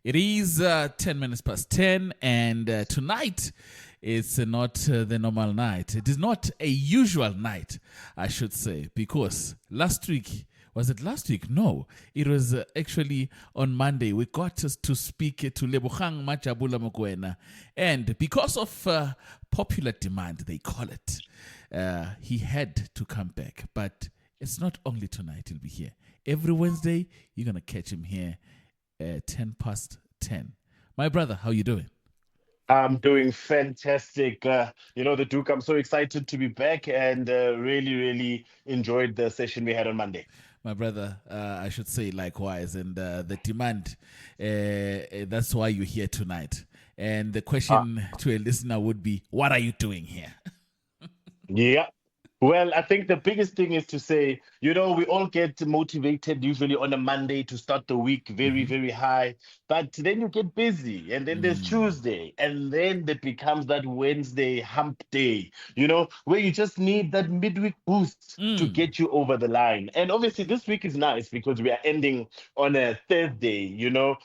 It is 10 minutes past 10, and tonight it's not the normal night. It is not a usual night, I should say, because last week, was it last week? No, it was actually on Monday. We got to speak to Lebogang Majabula Mokoena, and because of popular demand, they call it, he had to come back. But it's not only tonight he'll be here. Every Wednesday, you're going to catch him here 10 past 10. My brother, how you doing? I'm doing fantastic. The Duke, I'm so excited to be back and really enjoyed the session we had on Monday. My brother, I should say likewise. And the demand, that's why you're here tonight. And the Uh, question to a listener would be, what are you doing here? yeah. Well, I think the biggest thing is to say, we all get motivated usually on a Monday to start the week Mm-hmm. very high. But then you get busy, and then there's Mm. Tuesday, and then there becomes that Wednesday hump day, where you just need that midweek boost to Mm. get you over the line. And obviously, this week is nice because we are ending on a Thursday,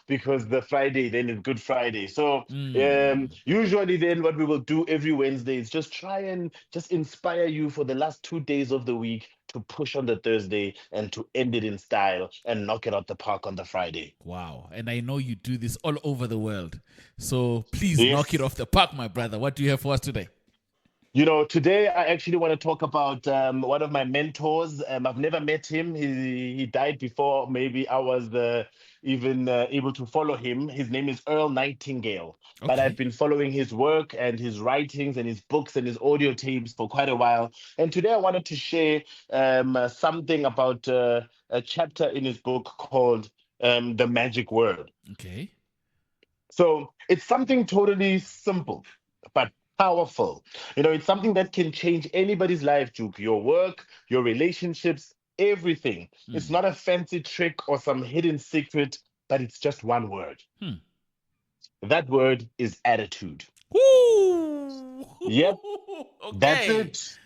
because the Friday then is Good Friday. So Mm. usually, then what we will do every Wednesday is just try and just inspire you for the last 2 days of the week to push on the Thursday and to end it in style and knock it out the park on the Friday. Wow. And I know you do this all over the world. So please knock it Yes. off the park, my brother. What do you have for us today? Today I actually want to talk about one of my mentors. I've never met him. He died before maybe I was even able to follow him. His name is Earl Nightingale. But I've Okay. been following his work and his writings and his books and his audio tapes for quite a while. And today I wanted to share something about a chapter in his book called The Magic Word. Okay. So it's something totally simple, but powerful. It's something that can change anybody's life, Duke. Your work, your relationships, everything. It's Hmm. not a fancy trick or some hidden secret, but it's just one word. Hmm. That word is attitude. Woo! Yep, that's Okay. it.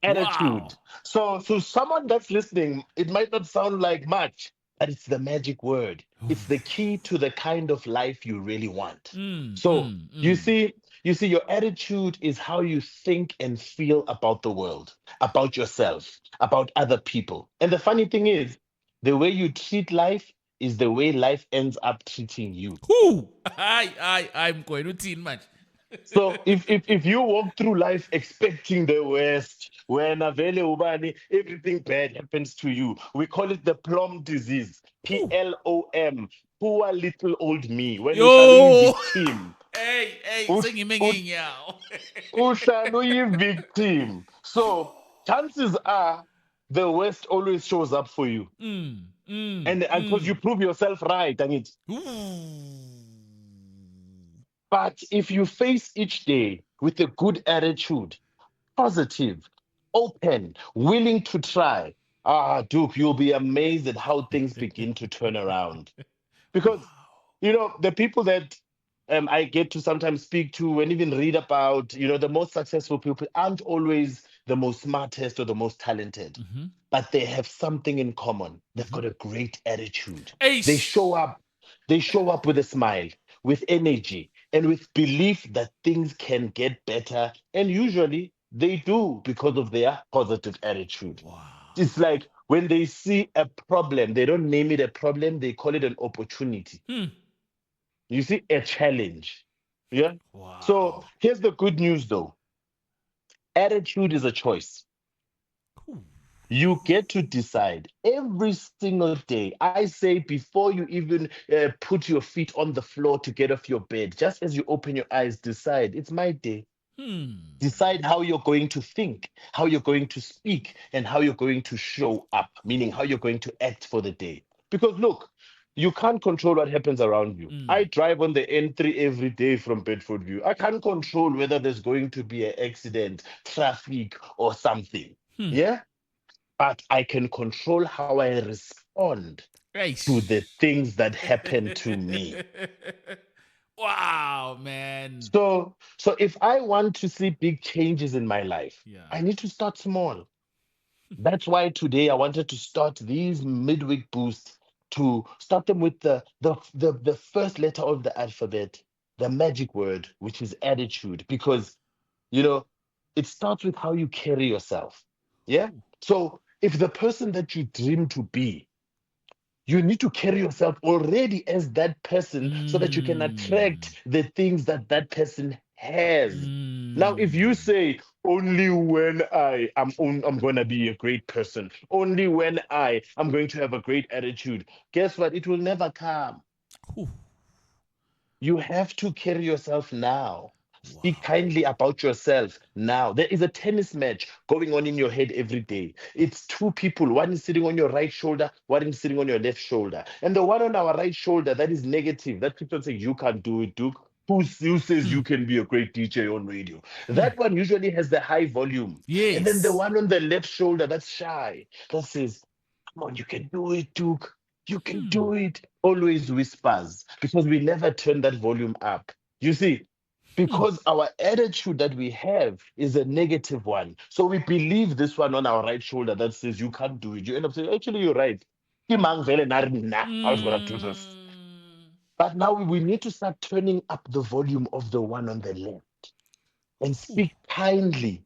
Attitude. Wow. So someone that's listening, it might not sound like much, but it's the magic word. It's the key to the kind of life you really want. Mm, So mm, you mm. see, you see, your attitude is how you think and feel about the world, about yourself, about other people. And the funny thing is, the way you treat life is the way life ends up treating you. Whoo! I'm going to teen much. So if you walk through life expecting the worst, when avele ubani, everything bad happens to you. We call it the plum disease. Whew. PLOM. Poor little old me. When ushalo Yo! victim. Hey, Ush, singing ush, menyao. ushalo victim. So chances are the worst always shows up for you. Mm, And mm, because you mm. prove yourself right, and it. Ooh. But if you face each day with a good attitude, positive, open, willing to try. Duke, you'll be amazed at how things begin to turn around. Because, Wow. the people that I get to sometimes speak to and even read about, the most successful people aren't always the most smartest or the most talented, Mm-hmm. but they have something in common. They've Mm-hmm. got a great attitude. They show Ace. up. They show up with a smile, with energy, and with belief that things can get better. And usually they do because of their positive attitude. Wow. It's like when they see a problem, they don't name it a problem, they call it an opportunity. Hmm. You see, a challenge. Yeah. So Wow. here's the good news though, attitude is a choice. Ooh. You get to decide every single day. I say before you even put your feet on the floor to get off your bed, just as you open your eyes, decide it's my day. Hmm. Decide how you're going to think, how you're going to speak, and how you're going to show up, meaning Ooh. how you're going to act for the day. Because look, you can't control what happens around you. I Hmm. drive on the N3 every day from Bedford View. I can't control whether there's going to be an accident, traffic, or something. Hmm. Yeah? But I can control how I respond to the Ace. things that happen to me. Wow, man. So if I want to see big changes in my life, Yeah. I need to start small. That's why today I wanted to start these midweek boosts to start them with the first letter of the alphabet, the magic word, which is attitude, because you know it starts with how you carry yourself. Yeah. So if the person that you dream to be, you need to carry yourself already as that person so that you can Mm. attract the things that that person has. Now, if you Mm. say, only when I'm going to be a great person, only when I'm going to have a great attitude, guess what? It will never come. Whew. You have to carry yourself now. Speak Wow. kindly about yourself now. There is a tennis match going on in your head every day. It's two people. One is sitting on your right shoulder, one is sitting on your left shoulder. And the one on our right shoulder that is negative, that keeps on saying, you can't do it, Duke. Who says Hmm. you can be a great DJ on radio? Hmm. That one usually has the high volume. And then the Yes. one on the left shoulder that's shy, that says, come on, you can do it, Duke. You can Hmm. do it. Always whispers because we never turn that volume up. You see, Hmm. because our attitude that we have is a negative one. So we believe this one on our right shoulder that says, you can't do it. You end up saying, actually, you're right. Kimang vele nari na, I was going to do this. Mm. But now we need to start turning up the volume of the one on the left and Whew. speak kindly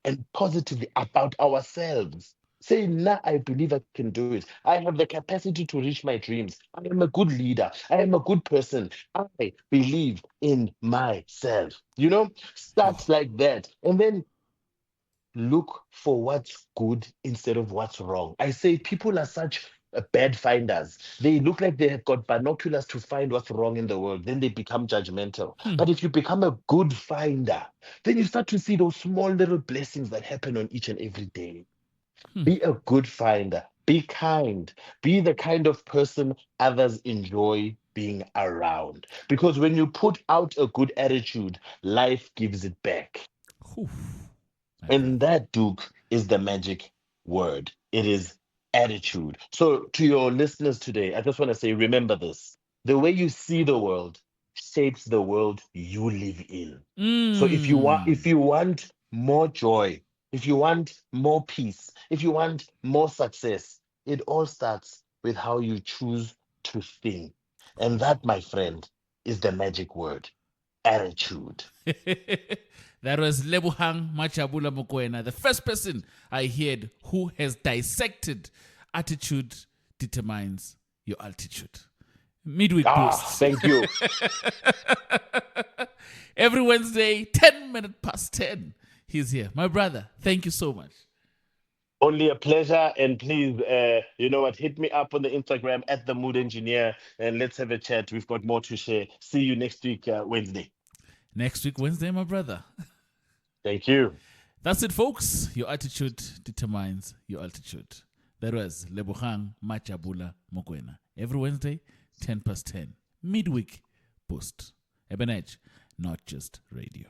and positively about ourselves. Say, nah, I believe I can do it. I have the capacity to reach my dreams. I am a good leader. I am a good person. I believe in myself. Whew. Start like that. And then look for what's good instead of what's wrong. I say people are such bad finders. They look like they have got binoculars to find what's wrong in the world. Then they become judgmental. Hmm. But if you become a good finder, then you start to see those small little blessings that happen on each and every day. Hmm. Be a good finder. Be kind. Be the kind of person others enjoy being around. Because when you put out a good attitude, life gives it back. Whew. My And brother. that, Duke, is the magic word. It is attitude. So, to your listeners today, I just want to say remember this: the way you see the world shapes the world you live in. So, if Mm. you want more joy, if you want more peace, if you want more success, it all starts with how you choose to think. And that, my friend, is the magic word: attitude. That was Lebogang Majabula Mokoena, the first person I heard who has dissected attitude determines your altitude. Midweek Ah, boost. thank you. Every Wednesday, 10 minutes past 10. He's here. My brother, thank you so much. Only a pleasure. And please, you know what? Hit me up on the Instagram at the Mood Engineer and let's have a chat. We've got more to share. See you next week, Wednesday. Next week, Wednesday, my brother. Thank you. That's it, folks. Your attitude determines your altitude. That was Lebogang Majabula Mokoena. Every Wednesday, 10 past 10. Midweek boost. Eben Edge, not just radio.